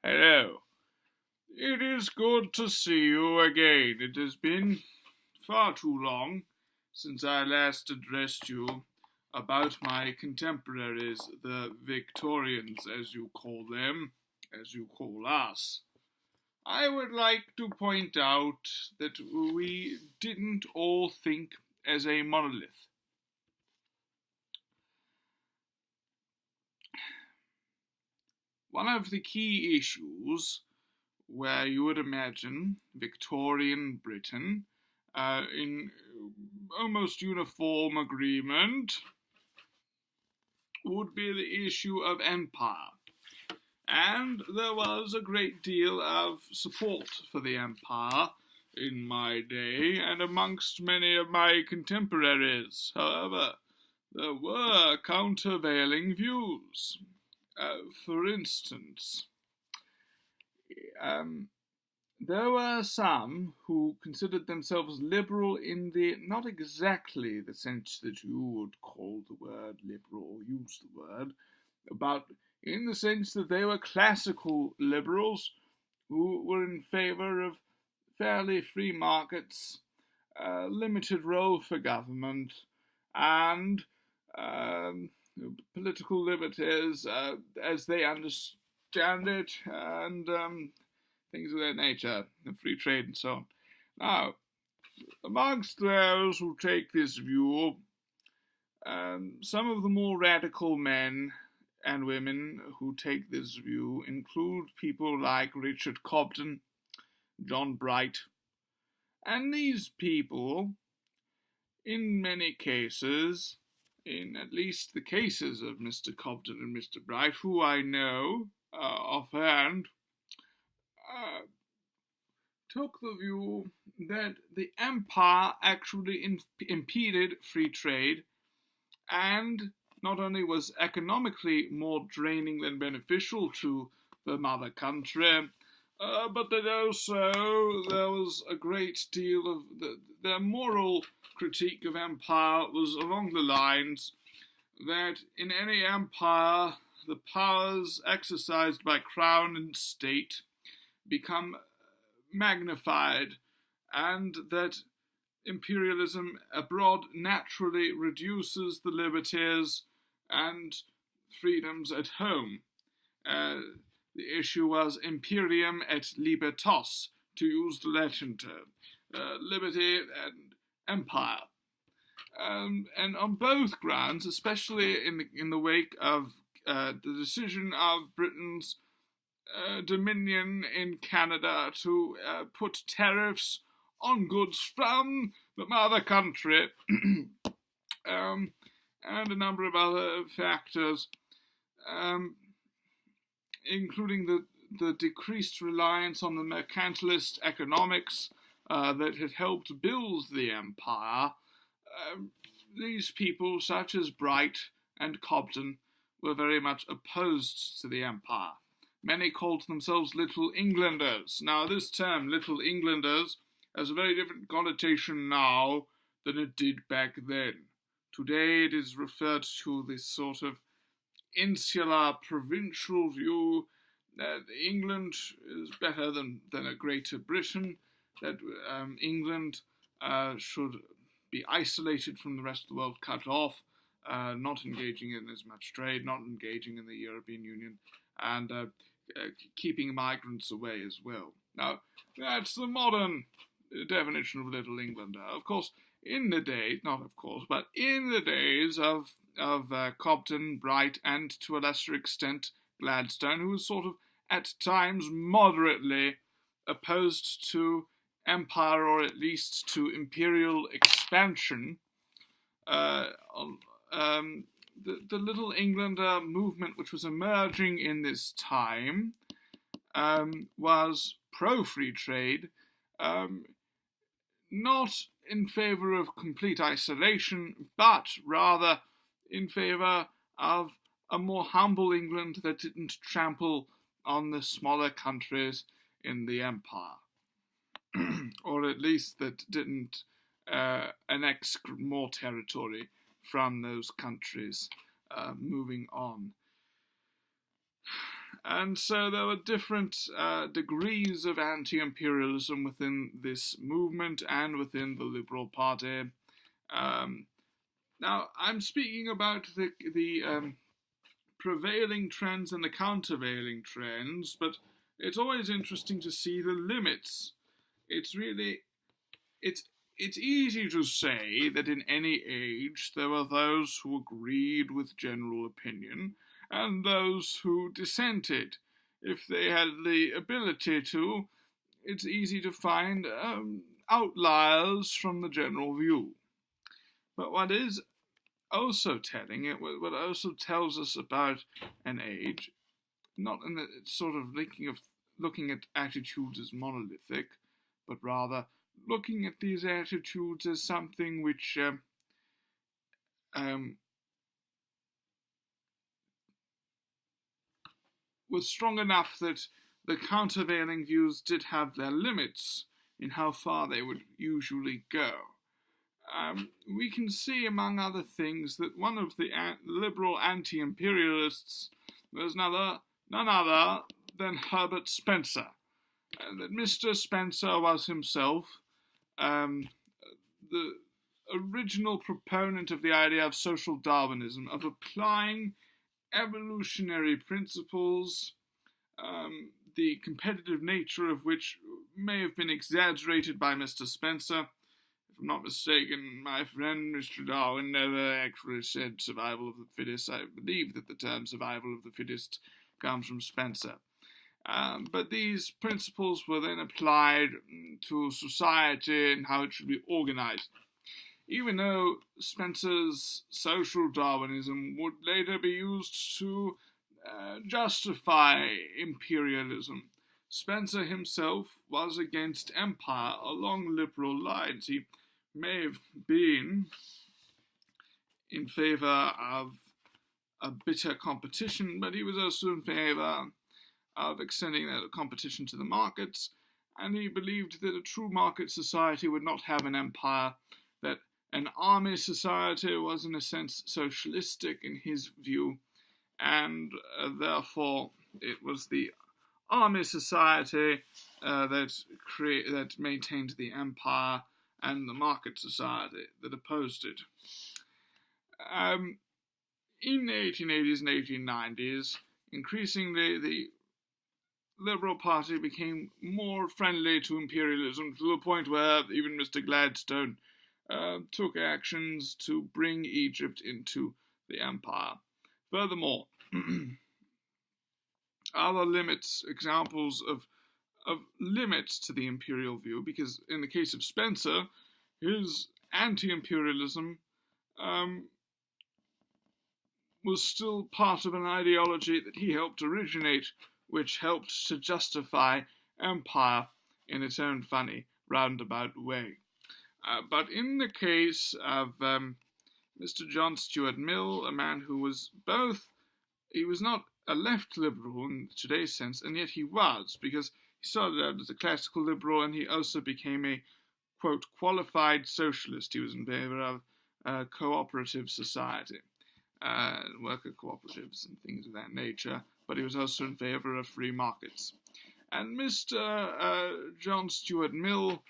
Hello. It is good to see you again. It has been far too long since I last addressed you about my contemporaries, the Victorians, as you call them, as you call us. I would like to point out that we didn't all think as a monolith. One of the key issues where you would imagine Victorian Britain in almost uniform agreement would be the issue of empire. And there was a great deal of support for the empire in my day and amongst many of my contemporaries. However, there were countervailing views. For instance, there were some who considered themselves liberal in the not exactly the sense that you would call the word liberal or use the word, but in the sense that they were classical liberals who were in favour of fairly free markets, limited role for government, and political liberties as they understand it, and things of that nature, free trade and so on. Now, amongst those who take this view, some of the more radical men and women who take this view include people like Richard Cobden, John Bright, and these people, in many cases, in at least the cases of Mr. Cobden and Mr. Bright, who I know offhand, took the view that the empire actually impeded free trade and not only was economically more draining than beneficial to the mother country, but that also there was a great deal of their moral critique of empire was along the lines that in any empire the powers exercised by crown and state become magnified, and that imperialism abroad naturally reduces the liberties and freedoms at home. The issue was imperium et libertas, to use the Latin term, liberty and empire. And on both grounds, especially in the wake of the decision of Britain's dominion in Canada to put tariffs on goods from the mother country, and a number of other factors, including the decreased reliance on the mercantilist economics that had helped build the empire. These people, such as Bright and Cobden, were very much opposed to the empire. Many called themselves Little Englanders. Now, this term, Little Englanders, has a very different connotation now than it did back then. Today it is referred to this sort of insular, provincial view that England is better than a Greater Britain, that England should be isolated from the rest of the world, cut off, not engaging in as much trade, not engaging in the European Union, and keeping migrants away as well. Now, that's the modern definition of Little Englander. Of course, in the day, not of course, but in the days of Cobden, Bright, and to a lesser extent Gladstone, who was sort of at times moderately opposed to empire, or at least to imperial expansion, the Little Englander movement, which was emerging in this time, was pro-free trade, not in favour of complete isolation, but rather in favour of a more humble England that didn't trample on the smaller countries in the empire, or at least that didn't annex more territory from those countries moving on. And so there were different degrees of anti-imperialism within this movement and within the Liberal Party. Now, I'm speaking about the prevailing trends and the countervailing trends, but it's always interesting to see the limits. It's easy to say that in any age there were those who agreed with general opinion and those who dissented. If they had the ability to, it's easy to find outliers from the general view. But what is also telling, what also tells us about an age, not in the sort of looking at attitudes as monolithic, but rather looking at these attitudes as something which was strong enough that the countervailing views did have their limits in how far they would usually go. We can see, among other things, that one of the liberal anti-imperialists was none other than Herbert Spencer. That Mr. Spencer was himself the original proponent of the idea of social Darwinism, of applying evolutionary principles, the competitive nature of which may have been exaggerated by Mr. Spencer. If I'm not mistaken, my friend Mr. Darwin never actually said survival of the fittest. I believe that the term survival of the fittest comes from Spencer. But these principles were then applied to society and how it should be organized. Even though Spencer's social Darwinism would later be used to justify imperialism, Spencer himself was against empire along liberal lines. He may have been in favor of a bitter competition, but he was also in favor of extending that competition to the markets, and he believed that a true market society would not have an empire, that an army society was in a sense socialistic in his view, and therefore it was the army society that maintained the empire and the market society that opposed it. In the 1880s and 1890s, increasingly the Liberal Party became more friendly to imperialism, to the point where even Mr. Gladstone took actions to bring Egypt into the empire. Furthermore, other examples of limits to the imperial view, because in the case of Spencer, his anti-imperialism was still part of an ideology that he helped originate, which helped to justify empire in its own funny, roundabout way. But in the case of Mr. John Stuart Mill, a man who was he was not a left liberal in today's sense, and yet he was, because he started out as a classical liberal and he also became a, quote, qualified socialist. He was in favor of cooperative society, worker cooperatives and things of that nature, but he was also in favor of free markets. And Mr. John Stuart Mill,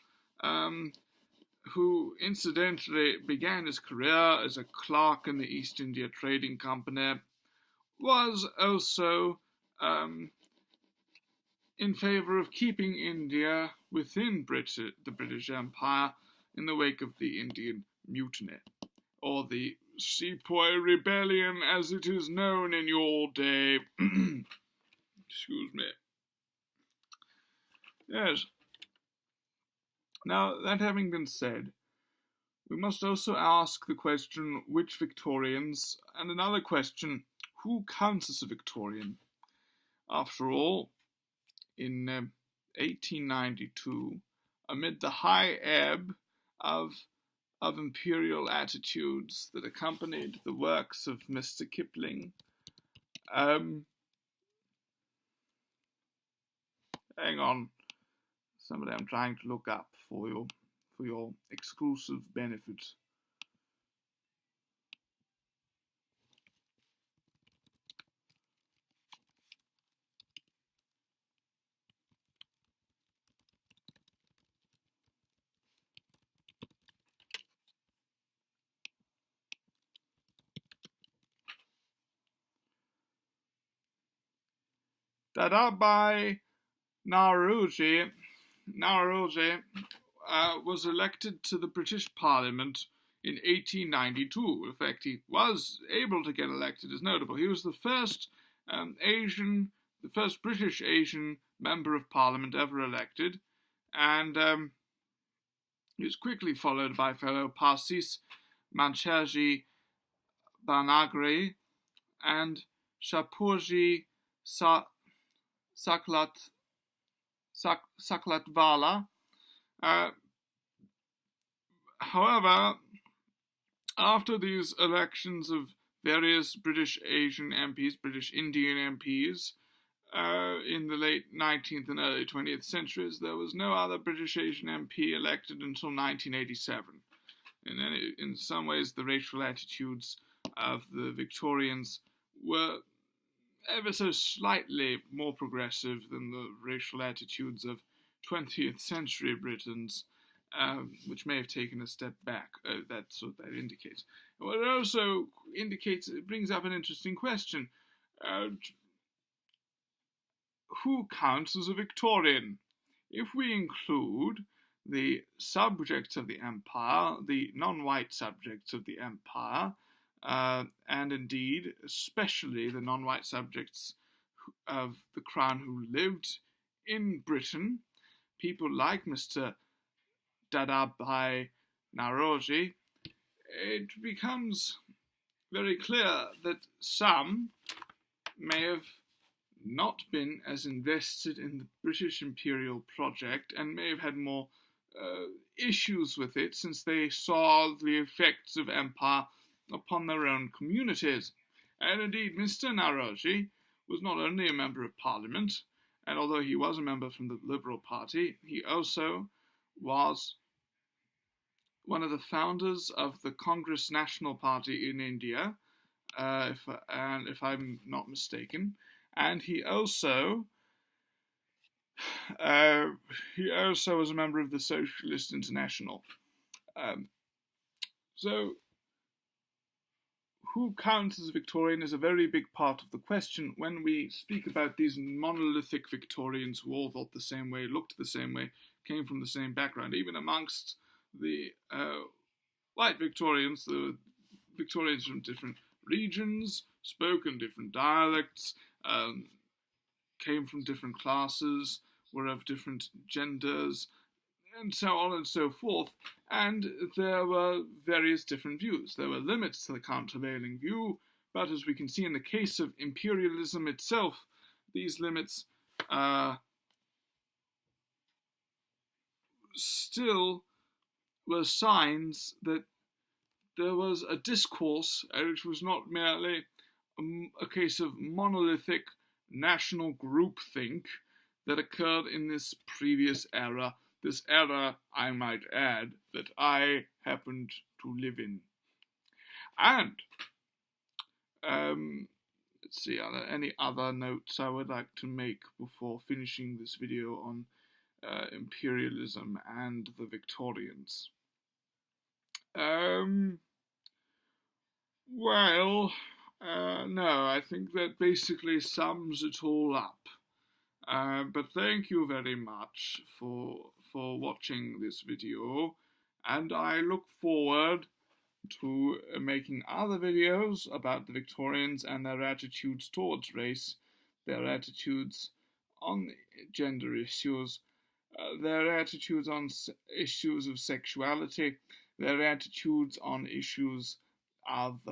who incidentally began his career as a clerk in the East India Trading Company, was also in favor of keeping India within the British Empire in the wake of the Indian Mutiny, or the Sepoy Rebellion as it is known in your day. Excuse me. Yes. Now, that having been said, we must also ask the question, which Victorians, and another question, who counts as a Victorian? After all, in 1892, amid the high ebb of imperial attitudes that accompanied the works of Mr. Kipling, hang on, somebody I'm trying to look up for your exclusive benefit. Dadabhai Naoroji was elected to the British Parliament in 1892. In fact, he was able to get elected, is notable. He was the first British Asian member of Parliament ever elected, and he was quickly followed by fellow Parsis Mancherji Banagri and Shapurji Saklatvala. However, after these elections of various British Asian MPs, British Indian MPs, in the late 19th and early 20th centuries, there was no other British Asian MP elected until 1987. In some ways, the racial attitudes of the Victorians were ever so slightly more progressive than the racial attitudes of 20th century Britons, which may have taken a step back. That's what that indicates. What it also indicates, it brings up an interesting question. Who counts as a Victorian? If we include the subjects of the empire, the non-white subjects of the empire, and indeed, especially the non-white subjects of the crown who lived in Britain, people like Mr. Dadabhai Naoroji, it becomes very clear that some may have not been as invested in the British Imperial project and may have had more issues with it since they saw the effects of empire upon their own communities. And indeed, Mr. Naoroji was not only a member of Parliament, and although he was a member from the Liberal Party, he also was one of the founders of the Congress National Party in India, if I'm not mistaken, and he also was a member of the Socialist International. So, who counts as a Victorian is a very big part of the question when we speak about these monolithic Victorians who all thought the same way, looked the same way, came from the same background. Even amongst the white Victorians, the Victorians from different regions, spoke in different dialects, came from different classes, were of different genders, and so on and so forth, and there were various different views. There were limits to the countervailing view, but as we can see in the case of imperialism itself, these limits still were signs that there was a discourse which was not merely a case of monolithic national groupthink that occurred in this previous era. This era, I might add, that I happened to live in. And, let's see, are there any other notes I would like to make before finishing this video on imperialism and the Victorians? No, I think that basically sums it all up. But thank you very much for watching this video, and I look forward to making other videos about the Victorians and their attitudes towards race, their attitudes on gender issues, their attitudes on issues of sexuality, their attitudes on issues of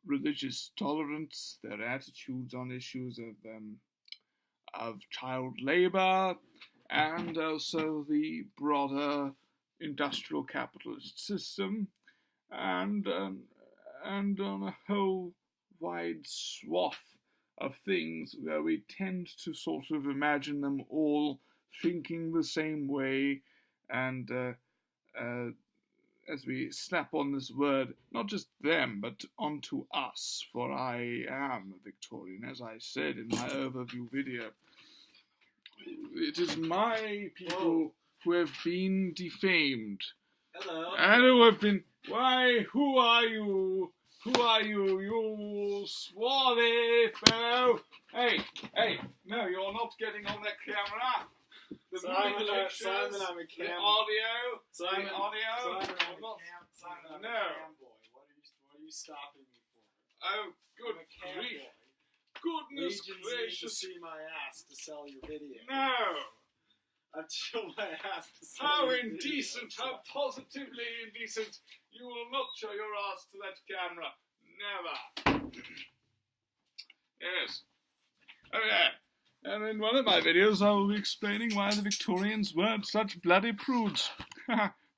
religious tolerance, their attitudes on issues of child labor, and also the broader industrial capitalist system, and on a whole wide swath of things where we tend to sort of imagine them all thinking the same way, and as we slap on this word, not just them, but onto us, for I am a Victorian, as I said in my overview video. It is my people who have been defamed. Hello. And who have been... Why? Who are you? Who are you, you swarthy fellow? Hey, no, you're not getting on that camera. The moving pictures, Simon, I'm a the cam. audio, Simon, the audio. Simon, I'm a cam. Simon, I'm a cam boy. What are you stopping me for? Oh, good I'm a cam grief. boy. Goodness Legions need to gracious. see my ass to sell your video. No. I've shown my ass to sell How your indecent, video. how positively indecent. You will not show your ass to that camera. Never. Yes. Oh yeah. And in one of my videos I will be explaining why the Victorians weren't such bloody prudes.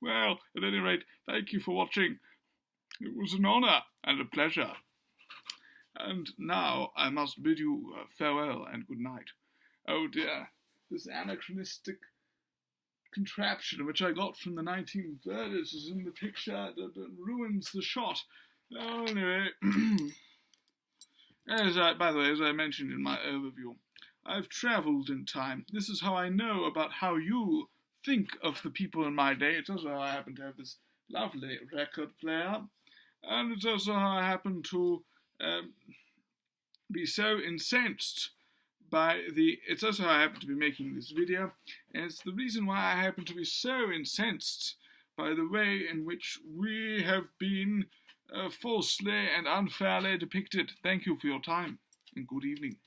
Well, at any rate, thank you for watching. It was an honour and a pleasure. And now I must bid you farewell and good night. Oh dear, this anachronistic contraption which I got from the 1930s is in the picture that ruins the shot. Anyway, by the way, as I mentioned in my overview, I've travelled in time. This is how I know about how you think of the people in my day. It's also how I happen to have this lovely record player. And it's also how I happen to be so incensed by it's also how I happen to be making this video, and it's the reason why I happen to be so incensed by the way in which we have been falsely and unfairly depicted. Thank you for your time, and good evening.